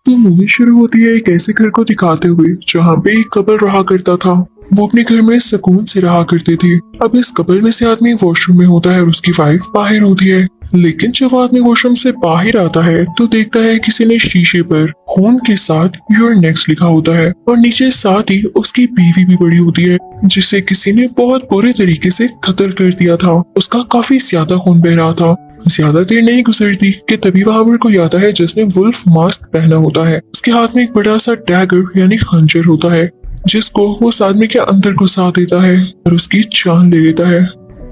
तो मूवी शुरू होती है एक ऐसे घर को दिखाते हुए जहाँ पे एक कपल रहा करता था। वो अपने घर में सुकून से रहा करते थे। अब इस कपल में से आदमी वॉशरूम में होता है और उसकी वाइफ बाहर होती है। लेकिन जब वो आदमी वॉशरूम से बाहर आता है तो देखता है किसी ने शीशे पर खून के साथ योर नेक्स्ट लिखा होता है और नीचे साथ ही उसकी बीवी भी पड़ी होती है जिसे किसी ने बहुत बुरे तरीके से कत्ल कर दिया था। उसका काफी ज्यादा खून बह रहा था। ज्यादा देर नहीं गुजरती कि तभी वहां कोई आता है जिसने वुल्फ मास्क पहना होता है। उसके हाथ में एक बड़ा सा डैगर यानी खंजर होता है जिसको वो उस आदमी के अंदर घुसा देता है और उसकी जान ले लेता है।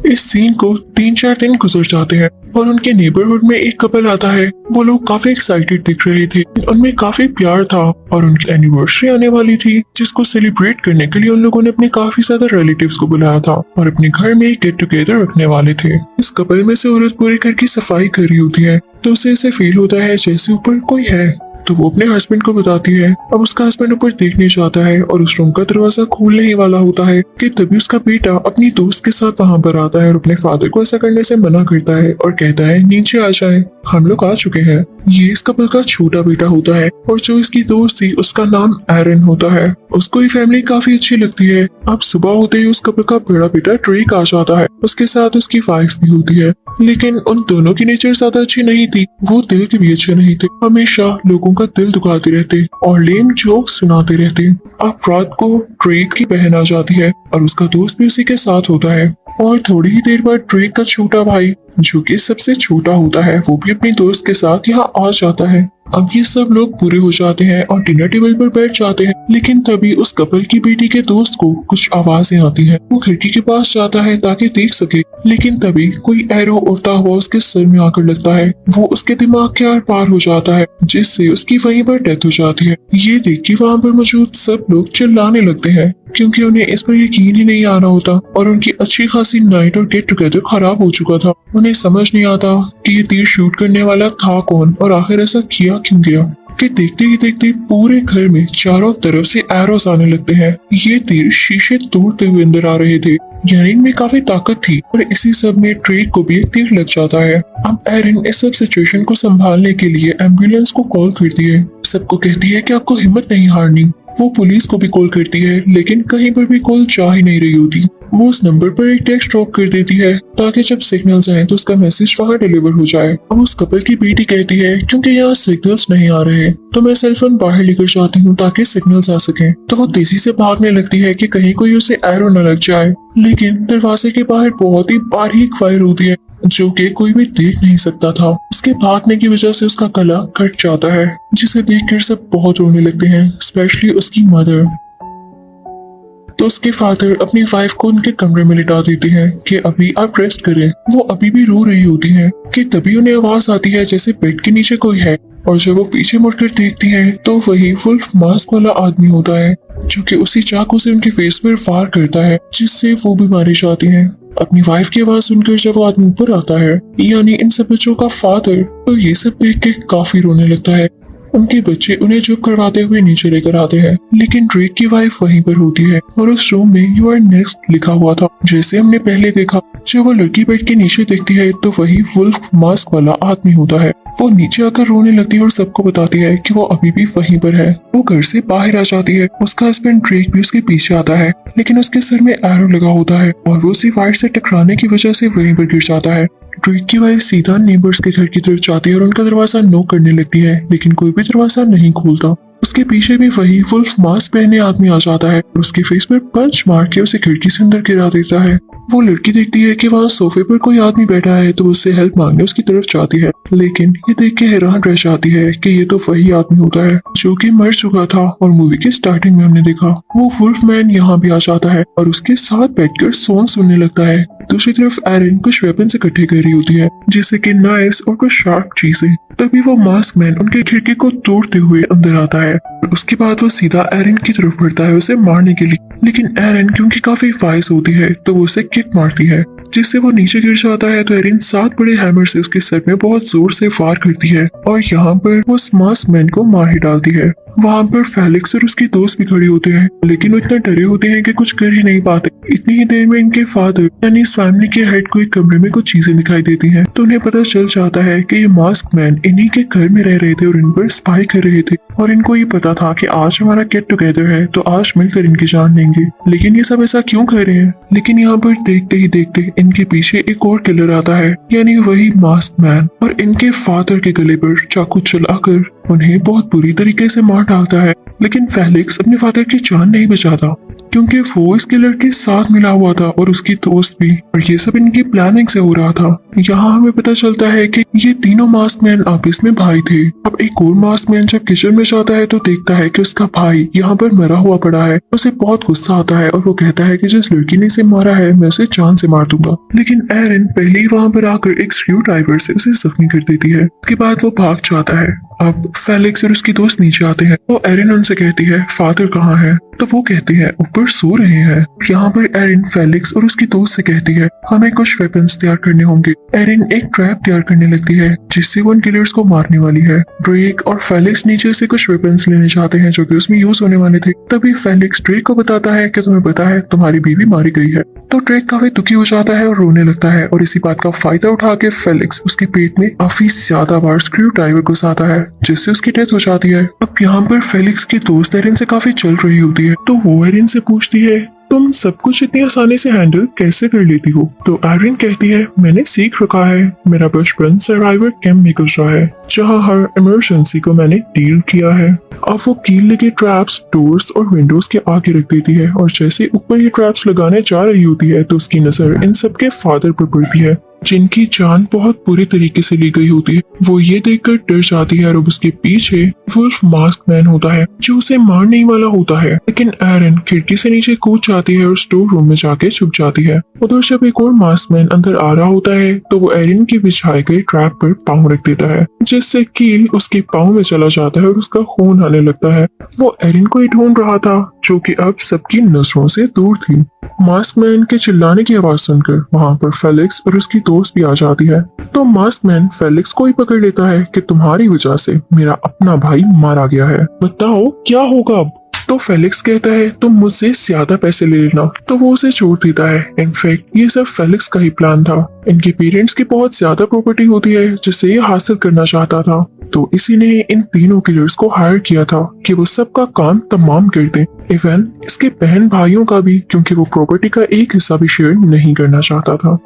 इस सीन को 3-4 दिन गुजर जाते हैं और उनके नेबरहुड में एक कपल आता है। वो लोग काफी एक्साइटेड दिख रहे थे, उनमें काफी प्यार था और उनकी एनिवर्सरी आने वाली थी जिसको सेलिब्रेट करने के लिए उन लोगों ने अपने काफी ज्यादा रिलेटिव्स को बुलाया था और अपने घर में एक गेट टुगेदर रखने वाले थे। इस कपल में से औरत पूरे घर की सफाई कर रही होती है तो उसे ऐसे फील होता है जैसे ऊपर कोई है। तो वो अपने हस्बैंड को बताती है। अब उसका हस्बैंड ऊपर देखने जाता है और उस रूम का दरवाजा खोलने ही वाला होता है कि तभी उसका बेटा अपनी दोस्त के साथ वहां पर आता है और अपने फादर को ऐसा करने से मना करता है और कहता है नीचे आ जाए, हम लोग आ चुके हैं। ये इस कपल का छोटा बेटा होता है और जो इसकी दोस्त थी उसका नाम एरन होता है। उसको ये फैमिली काफी अच्छी लगती है। अब सुबह होते ही उस कपल का बड़ा बेटा ड्रेक आ जाता है, उसके साथ उसकी वाइफ भी होती है। लेकिन उन दोनों की नेचर ज्यादा अच्छी नहीं थी, वो दिल के भी अच्छे नहीं थे, हमेशा लोगों का दिल दुखाते रहते और लेम जोक सुनाते रहते। अब रात को ड्रेक की बहन आ जाती है और उसका दोस्त भी उसी के साथ होता है और थोड़ी ही देर बाद ड्रेक का छोटा भाई जो कि सबसे छोटा होता है वो भी अपनी दोस्त के साथ यहाँ आ जाता है। अब ये सब लोग पूरे हो जाते हैं और डिनर टेबल पर बैठ जाते हैं। लेकिन तभी उस कपल की बेटी के दोस्त को कुछ आवाजें आती हैं। वो खिड़की के पास जाता है ताकि देख सके, लेकिन तभी कोई एरो उड़ता हुआ उसके सर में आकर लगता है। वो उसके दिमाग के आर पार हो जाता है जिससे उसकी वहीं पर डेथ हो जाती है। ये देख के वहाँ पर मौजूद सब लोग चिल्लाने लगते हैं क्योंकि उन्हें इस पर यकीन ही नहीं आ रहा होता और उनकी अच्छी खासी नाइट और गेट टुगेदर खराब हो चुका था। उन्हें समझ नहीं आता कि ये तीर शूट करने वाला था कौन और आखिर ऐसा किया क्यों गया कि देखते ही देखते पूरे घर में चारों तरफ से एरोस आने लगते हैं। ये तीर शीशे तोड़ते हुए अंदर आ रहे थे, यानी इनमें काफी ताकत थी और इसी सब में ड्रेक को भी एक तीर लग जाता है। अब एरिन इस सब सिचुएशन को संभालने के लिए एम्बुलेंस को कॉल करती है। सबको कहती है कि आपको हिम्मत नहीं हारनी। वो पुलिस को भी कॉल करती है लेकिन कहीं पर भी कॉल जा ही नहीं रही होती। वो उस नंबर पर एक टेक्स्ट ड्रॉप कर देती है ताकि जब सिग्नल्स आए तो उसका मैसेज वहां डिलीवर हो जाए। अब उस कपल की बेटी कहती है क्योंकि यहाँ सिग्नल्स नहीं आ रहे तो मैं सेलफोन बाहर लेकर जाती हूँ ताकि सिग्नल्स आ सके। तो वो तेजी से भागने लगती है कि कहीं कोई उसे एरो न लग जाए, लेकिन दरवाजे के बाहर बहुत ही बारीक फायर होती है जो कि कोई भी देख नहीं सकता था। उसके भागने की वजह से उसका गला कट जाता है जिसे देखकर सब बहुत रोने लगते हैं, स्पेशली उसकी मदर। तो उसके फादर अपनी वाइफ को उनके कमरे में लिटा देते हैं कि अभी आप रेस्ट करें। वो अभी भी रो रही होती है कि तभी उन्हें आवाज आती है जैसे बेड के नीचे कोई है और जब वो पीछे मुड़कर देखती हैं तो वही वुल्फ मास्क वाला आदमी होता है जो कि उसी चाकू से उनके फेस पर फायर करता है जिससे वो भी मारे जाते हैं। अपनी वाइफ की आवाज सुनकर जब वो आदमी ऊपर आता है, यानी इन सब बच्चों का फादर, तो ये सब देख के काफी रोने लगता है। उनके बच्चे उन्हें चुप करवाते हुए नीचे लेकर आते हैं, लेकिन ड्रेक की वाइफ वहीं पर होती है और उस रूम में यू आर नेक्स्ट लिखा हुआ था जैसे हमने पहले देखा। जब वो लड़की बेड के नीचे देखती है तो वही वुल्फ मास्क वाला आदमी होता है। वो नीचे आकर रोने लगती है और सबको बताती है कि वो अभी भी वहीं पर है। वो घर से बाहर आ जाती है। उसका हस्बैंड ड्रेक भी उसके पीछे आता है लेकिन उसके सर में एरो लगा होता है और वो उसी वायर से टकराने की वजह से वहीं पर गिर जाता है। ड्रेक की वाइफ सीधा नेबर्स के घर की तरफ जाती है और उनका दरवाजा नॉक करने लगती है लेकिन कोई भी दरवाजा नहीं खोलता। उसके पीछे भी वही वुल्फ मास्क पहने आदमी आ जाता है और उसके फेस पर पंच मार के उसे खिड़की से अंदर गिरा देता है। वो लड़की देखती है कि वहाँ सोफे पर कोई आदमी बैठा है तो उससे हेल्प मांगने उसकी तरफ जाती है, लेकिन ये देख के हैरान रह जाती है कि ये तो वही आदमी होता है जो कि मर चुका था और मूवी की स्टार्टिंग में हमने देखा। वो वुल्फ मैन यहाँ भी आ जाता है और उसके साथ बैठकर सॉन्ग सुनने लगता है। दूसरी तरफ एरिन कुछ वेपन इकट्ठे कर रही होती है जैसे कि नाइफ्स और कुछ शार्प चीजें। तभी वो मास्क मैन उनके खिड़की को तोड़ते हुए अंदर आता है उसके बाद वो सीधा एरिन की तरफ बढ़ता है उसे मारने के लिए, लेकिन एरिन क्योंकि काफी वाइज होती है तो वो उसे किक मारती है, जिससे वो नीचे गिर जाता है। तो एरिन 7 बड़े हैमर से उसके सर में बहुत जोर से वार करती है और यहाँ पर वो उस मास्क मैन को मार ही डालती है। वहाँ पर फेलिक्स और उसके दोस्त भी खड़े होते हैं, लेकिन वो इतना डरे होते हैं कि कुछ कर ही नहीं पाते। इतनी ही देर में इनके फादर यानी इस फैमिली के हेड को एक कमरे में कुछ चीजें दिखाई देती हैं, तो उन्हें पता चल जाता है कि ये मास्क मैन इन्हीं के घर में रह रहे थे और इन पर स्पाई कर रहे थे, और इनको ये पता था कि आज हमारा गेट टुगेदर है तो आज मिलकर इनकी जान लेंगे। लेकिन ये सब ऐसा क्यों कर रहे हैं? लेकिन यहाँ पर देखते ही देखते इनके पीछे एक और किलर आता है, यानी वही मास्क मैन, और इनके फादर के गले पर चाकू चलाकर उन्हें बहुत बुरी तरीके से मार डालता है। लेकिन फेलिक्स अपने फादर की जान नहीं बचाता, क्योंकि वो इस किलर के साथ मिला हुआ था और उसकी दोस्त भी, और ये सब इनकी प्लानिंग से हो रहा था। यहाँ हमें पता चलता है कि ये तीनों मास्क मैन आपस में भाई थे। अब एक और मास्क मैन जब किचन में जाता है तो देखता है कि उसका भाई यहाँ पर मरा हुआ पड़ा है। उसे बहुत गुस्सा आता है और वो कहता है कि जिस लड़की ने इसे मारा है मैं उसे जान से मार दूंगा। लेकिन एरिन पहले ही वहाँ पर आकर एक स्क्रू ड्राइवर से उसे जख्मी कर देती है। उसके बाद वो भाग जाता है। अब फेलिक्स और उसकी दोस्त नीचे आते हैं तो एरिन उनसे कहती है फादर कहाँ है? तो वो कहते हैं ऊपर सो रहे हैं। यहाँ पर एरिन फेलिक्स और उसकी दोस्त से कहती है हमें कुछ वेपन्स तैयार करने होंगे। एरिन एक ट्रैप तैयार करने लगती है जिससे वो उन किलर्स को मारने वाली है। ड्रेक और फेलिक्स नीचे से कुछ वेपन्स लेने जाते हैं जो कि उसमें यूज होने वाले थे। तभी फेलिक्स ड्रेक को बताता है कि तुम्हें पता है तुम्हारी बीवी मारी गई है। तो ड्रेक काफी दुखी हो जाता है और रोने लगता है, और इसी बात का फायदा उठा के फेलिक्स उसके पेट में काफी ज्यादा बार स्क्रू ड्राइवर घुसाता है जिससे उसकी डेथ हो जाती है। अब यहाँ पर फेलिक्स की दोस्त एरिन से काफी चल रही होती है, तो वो एरिन से पूछती है तुम सब कुछ इतनी आसानी से हैंडल कैसे कर लेती हो? तो एरिन कहती है मैंने सीख रखा है, मेरा बचपन सर्वाइवर कैंप में गुजरा है जहाँ हर इमरजेंसी को मैंने डील किया है। अब वो कील लगे ट्रैप्स डोर्स और विंडोज के आगे रख देती है, और जैसे ऊपर ये ट्रैप्स लगाने जा रही होती है तो उसकी नजर इन सब के फादर पर पड़ती है जिनकी जान बहुत बुरी तरीके से ली गई होती है। वो ये देखकर डर जाती है और उसके पीछे वुल्फ मास्क मैन होता है जो उसे मारने ही वाला होता है। लेकिन एरिन खिड़की से नीचे कूद जाती है और स्टोर रूम में जाके छुप जाती है। उधर जब एक और मास्क मैन अंदर आ रहा होता है तो वो एरिन के बिछाए गए ट्रैप पर पाँव रख देता है, जिससे कील उसके पाँव में चला जाता है और उसका खून आने लगता है। वो एरिन को ही ढूंढ रहा था जो कि अब सबकी नजरों से दूर थी। मास्क मैन के चिल्लाने की आवाज सुनकर वहाँ पर फेलिक्स और उसकी दोस्त भी आ जाती है। तो मास्क मैन फेलिक्स को ही पकड़ लेता है कि तुम्हारी वजह से मेरा अपना भाई मारा गया है, बताओ क्या होगा अब? तो फेलिक्स कहता है तुम मुझसे ज्यादा पैसे ले लेना, तो वो उसे छोड़ देता है। इनफैक्ट ये सब फेलिक्स का ही प्लान था। इनके पेरेंट्स की बहुत ज्यादा प्रॉपर्टी होती है जिसे ये हासिल करना चाहता था, तो इसी ने इन तीनों किलर्स को हायर किया था कि वो सबका काम तमाम कर दें, इवन इसके बहन भाइयों का भी, क्योंकि वो प्रॉपर्टी का एक हिस्सा भी शेयर नहीं करना चाहता था।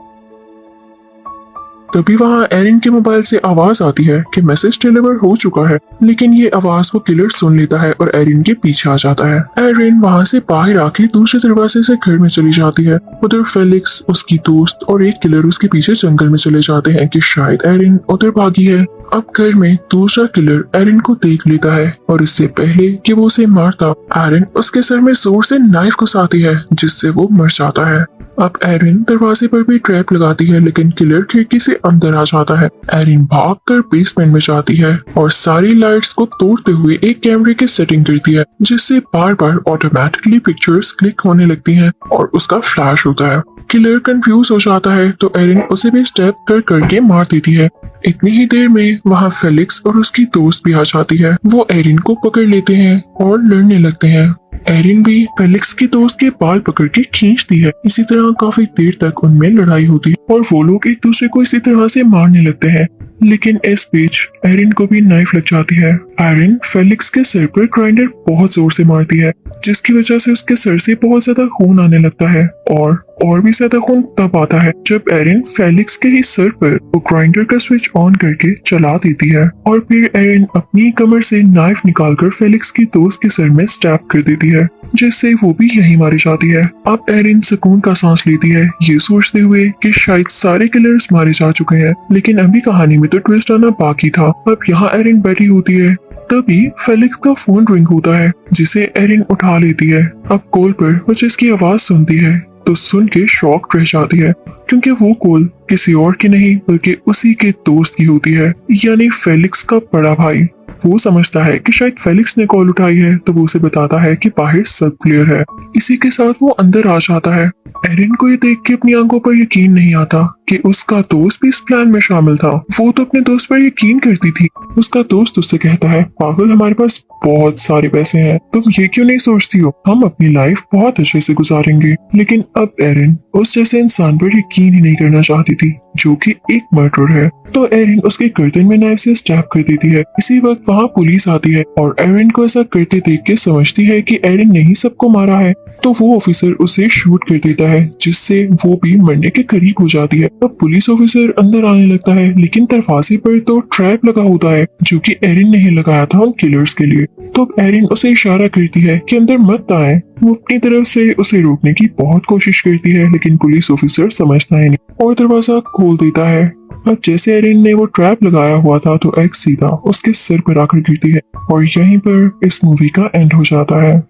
तभी वहाँ एरिन के मोबाइल से आवाज आती है कि मैसेज डिलीवर हो चुका है, लेकिन ये आवाज वो किलर सुन लेता है और एरिन के पीछे आ जाता है। एरिन वहाँ से बाहर आके दूसरे दरवाजे से घर में चली जाती है। उधर फेलिक्स, उसकी दोस्त और एक किलर उसके पीछे जंगल में चले जाते हैं कि शायद एरिन उधर भागी है। अब घर में दूसरा किलर एरिन को देख लेता है और इससे पहले कि वो उसे मारता, एरिन उसके सर में जोर से नाइफ घुसाती है जिससे वो मर जाता है। अब एरिन दरवाजे पर भी ट्रैप लगाती है, लेकिन किलर खिड़की से अंदर आ जाता है। एरिन भागकर बेसमेंट में जाती है और सारी लाइट्स को तोड़ते हुए एक कैमरे की सेटिंग करती है जिससे बार बार ऑटोमेटिकली पिक्चर्स क्लिक होने लगती हैं और उसका फ्लैश होता है। किलर कंफ्यूज हो जाता है तो एरिन उसे भी स्टेप कर करके मार देती है। इतनी ही देर में वहाँ फेलिक्स और उसकी दोस्त भी आ जाती है। वो एरिन को पकड़ लेते हैं और लड़ने लगते हैं। एरिन भी फेलिक्स की दोस्त के बाल पकड़ के खींचती है। इसी तरह काफी देर तक उनमें लड़ाई होती है और वो लोग एक दूसरे को इसी तरह से मारने लगते हैं। लेकिन इस बीच एरिन को भी नाइफ लग जाती है। एरिन फेलिक्स के सर पर ग्राइंडर बहुत जोर से मारती है जिसकी वजह से उसके सर से बहुत ज्यादा खून आने लगता है और भी ज्यादा खून तब आता है जब एरिन फेलिक्स के ही सर पर वो ग्राइंडर का स्विच ऑन करके चला देती है और फिर एरिन अपनी कमर से नाइफ निकालकर फेलिक्स की दोस्त के सर में स्टैब कर देती है जिससे वो भी यहीं मारी जाती है। अब एरिन सुकून का सांस लेती है ये सोचते हुए कि शायद सारे किलर्स मारे जा चुके हैं, लेकिन अभी कहानी में तो ट्विस्ट आना बाकी था। अब यहाँ एरिन बैठी होती है, तभी फेलिक्स का फोन रिंग होता है जिसे एरिन उठा लेती है। अब कॉल पर वो जिसकी आवाज सुनती है तो सुन के शॉक रह जाती है क्योंकि वो कॉल किसी और की नहीं बल्कि उसी के दोस्त की होती है, यानी फेलिक्स का बड़ा भाई। वो समझता है कि शायद फेलिक्स ने कॉल उठाई है, तो वो उसे बताता है कि बाहर सब क्लियर है। इसी के साथ वो अंदर आ जाता है। एरिन को ये देख के अपनी आंखों पर यकीन नहीं आता कि उसका दोस्त भी इस प्लान में शामिल था। वो तो अपने दोस्त पर यकीन करती थी। उसका दोस्त उससे कहता है, पागल, हमारे पास बहुत सारे पैसे हैं, तुम ये क्यों नहीं सोचती हो, हम अपनी लाइफ बहुत अच्छे से गुजारेंगे। लेकिन अब एरिन उस जैसे इंसान पर यकीन ही नहीं करना चाहती थी जो कि एक मर्डर है। तो एरिन उसके गर्दन में नाइफ से स्टैब कर देती है। इसी वक्त वहाँ पुलिस आती है और एरिन को ऐसा करते देख के समझती है कि एरिन ने ही सबको मारा है। तो वो ऑफिसर उसे शूट कर देता है, जिससे वो भी मरने के करीब हो जाती है। अब पुलिस ऑफिसर अंदर आने लगता है, लेकिन दरवाजे पर तो ट्रैप लगा होता है जो कि एरिन ने ही लगाया था उन किलर्स के लिए। तो अब एरिन उसे इशारा करती है कि अंदर मत आए। वो अपनी तरफ से उसे रोकने की बहुत कोशिश करती है, लेकिन पुलिस ऑफिसर समझता है नहीं और दरवाजा खोल देता है। अब जैसे एरिन ने वो ट्रैप लगाया हुआ था तो एक्स सीधा उसके सिर पर आकर गिरती है और यहीं पर इस मूवी का एंड हो जाता है।